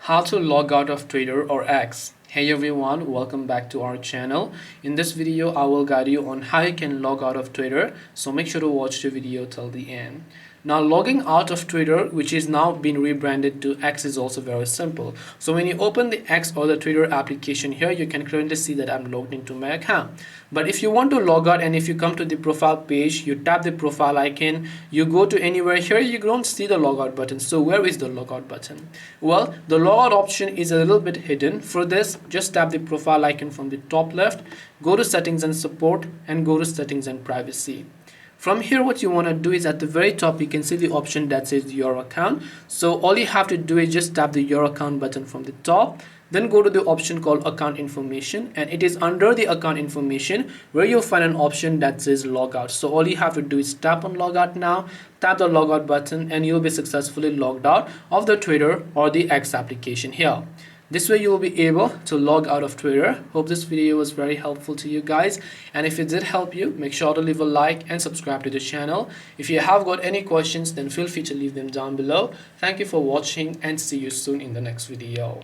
How to log out of Twitter or X. Hey everyone, welcome back to our channel. In this video I will guide you on how you can log out of Twitter, so make sure to watch the video till the end. Now logging out of Twitter, which is now been rebranded to X, is also very simple. So when you open the X or the Twitter application here, you can currently see that I'm logged into my account. But if you want to log out and if you come to the profile page, you tap the profile icon, you go to anywhere here, you don't see the logout button. So where is the logout button? Well, the logout option is a little bit hidden. For this, just tap the profile icon from the top left, go to settings and support, and go to settings and privacy. From here, what you want to do is at the very top you can see the option that says your account. So all you have to do is just tap the your account button from the top, then go to the option called account information, and it is under the account information where you'll find an option that says logout. So all you have to do is tap on logout now, tap the logout button, and you'll be successfully logged out of the Twitter or the X application here. This way you will be able to log out of Twitter. Hope this video was very helpful to you guys, and if it did help you, make sure to leave a like and subscribe to the channel. If you have got any questions, then feel free to leave them down below. Thank you for watching and see you soon in the next video.